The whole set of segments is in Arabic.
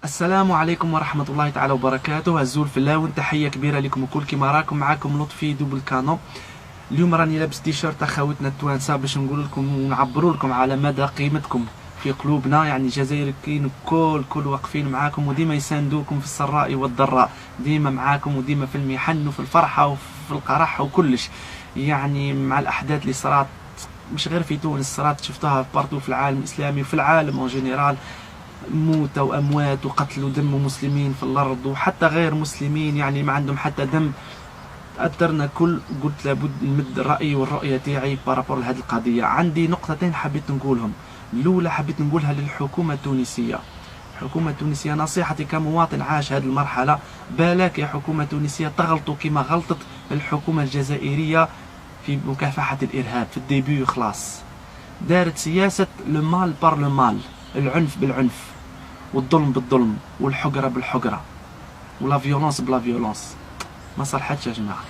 السلام عليكم ورحمة الله تعالى وبركاته. هزول في الله، تحية كبيرة لكم وكل كيما راكم. معاكم لطفي دوبل كانو. اليوم راني لابس تيشيرت اخوتنا التوانسة باش نقول لكم ونعبروا لكم على مدى قيمتكم في قلوبنا. يعني الجزائريين كل واقفين معاكم وديما يساندوكم في السراء والضراء، ديما معاكم وديما في المحن وفي الفرحة وفي القرح وكلش. يعني مع الأحداث اللي صارت مش غير في تونس، صارت شفتها بارتو في العالم الإسلامي وفي العالم اون جينيرال، موت واموات وقتل ودم مسلمين في الارض وحتى غير مسلمين، يعني ما عندهم حتى دم. تاثرنا كل، قلت لابد نمد الراي والرؤيه تاعي بارابور لهذه القضيه. عندي نقطتين حبيت نقولهم. الاولى حبيت نقولها للحكومه التونسيه. الحكومه التونسيه نصيحتي كمواطن عاش هذه المرحله، بالك يا حكومه تونسيه تغلطوا كما غلطت الحكومه الجزائريه في مكافحه الارهاب. في الديبيو خلاص دارت سياسه لو مال بار لو مال، العنف بالعنف والظلم بالظلم والحقرة بالحقرة ولا فيولونس بلا فيولونس. ما صلحتش يا جماعة.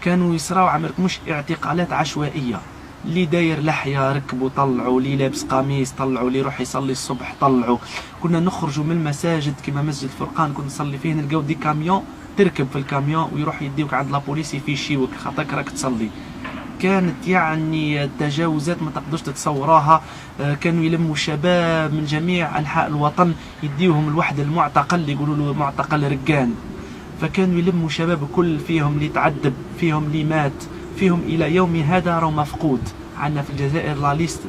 كانوا يصراو عمرك مش اعتقالات عشوائية، اللي داير لحية ركبوا طلعوا، اللي لابس قميص طلعوا، اللي يروح يصلي الصبح طلعوا. كنا نخرجوا من المساجد كما مسجد فرقان كنا نصلي فيه، نلقاو دي كاميون تركب في الكاميون ويروح يديوك عند لابوليس يفيشيوك خاطرك راك تصلي. كانت يعني تجاوزات ما تقدرش تتصوراها. كانوا يلموا شباب من جميع انحاء الوطن يديوهم الوحده المعتقل اللي يقولوا له معتقل رقان. فكانوا يلموا شباب كل فيهم اللي تعذب، فيهم اللي مات، فيهم الى يوم هذا راهو مفقود. عندنا في الجزائر لا ليست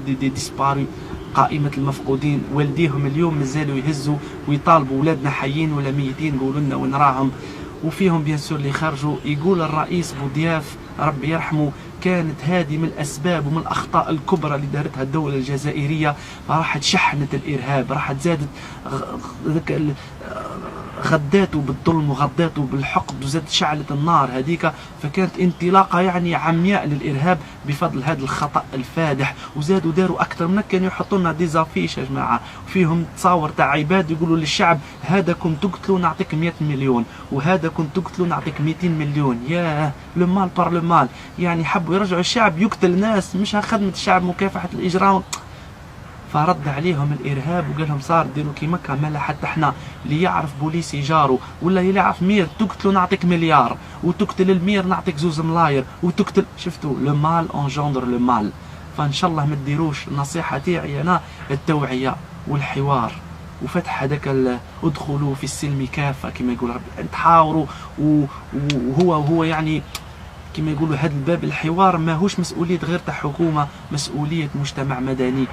دي ديسباري، قائمة المفقودين. والديهم اليوم مازالوا يهزوا ويطالبوا ولادنا حيين ولا ميتين، قولوا لنا وين راهم. وفيهم بيان سور اللي خرجوا. يقول الرئيس بوضياف ربي يرحمه، كانت هذه من الاسباب ومن الاخطاء الكبرى اللي دارتها الدوله الجزائريه. راحت شحنت الارهاب، راحت زادت غداته بالظلم وغداته بالحقد وزادت شعلت النار هذيك. فكانت انطلاقه يعني عمياء للارهاب بفضل هذا الخطا الفادح. وزادوا داروا اكثر من كانوا يحطوا لنا ديزافيش يا جماعه، وفيهم تصاور تاع عباد يقولوا للشعب هذا كنت تقتلوا نعطيك 100 مليون، وهذا كنت تقتلوا نعطيك 200 مليون. ياه لو مال بار لو مال. يعني حبوا يرجعوا الشعب يقتل ناس، مش خدمه الشعب مكافحه الاجرام. فرد عليهم الارهاب وقال لهم صار ديروا كيما كامل. حتى احنا اللي يعرف بوليسي جارو ولا اللي يعرف مير تقتلوا نعطيك مليار، وتقتل المير نعطيك 2 ملاير، وتقتل. شفتوا لو مال انجندر لو مال. فان شاء الله ما تديروش. النصيحه تاعي انا التوعيه والحوار وفتح هذاك ادخلوا في السلم كافه كما يقول ربي، تحاوروا. وهو يعني كما يقولوا هذا الباب الحوار ماهوش مسؤولية غير تاع حكومة، مسؤولية مجتمع مدني.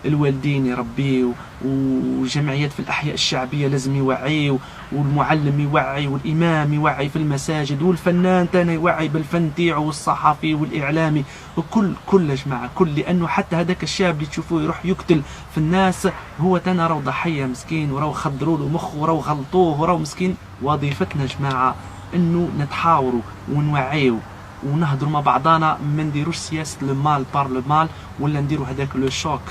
الوالدين يربيوا، والجمعيات في الأحياء الشعبية لازم يوعيوا، والمعلم يوعي، والإمام يوعي في المساجد، والفنان تاني يوعي بالفن تاعو، والصحفي والإعلامي وكل يا جماعة كل. لأنه حتى هذاك الشاب اللي تشوفوه يروح يقتل في الناس هو تانا راهو ضحية مسكين، وراهو خدروا له مخه، وراهو غلطوه، وراهو مسكين. وظيفتنا يا جماعة انه نتحاوروا ونوعيوا ونهضروا مع بعضانا، ما نديروش سياسه لو مال بار لو مال، ولا نديروا هذاك لو شوك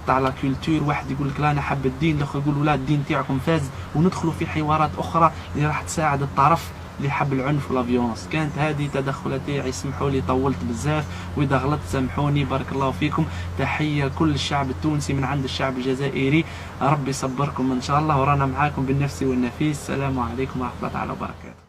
تاع لا كولتور. واحد يقول لك لا انا حب الدين، الاخر يقول لا الدين تاعكم فاز، وندخلوا في حوارات اخرى اللي راح تساعد الطرف اللي حب العنف ولا فيولونس. كانت هذه تدخلات تاعي، اسمحوا لي طولت بزاف، واذا غلطت سامحوني. بارك الله فيكم. تحيه كل الشعب التونسي من عند الشعب الجزائري. ربي يصبركم ان شاء الله، ورانا معاكم بالنفس والنفيس. السلام عليكم ورحمه الله تعالى وبركاته.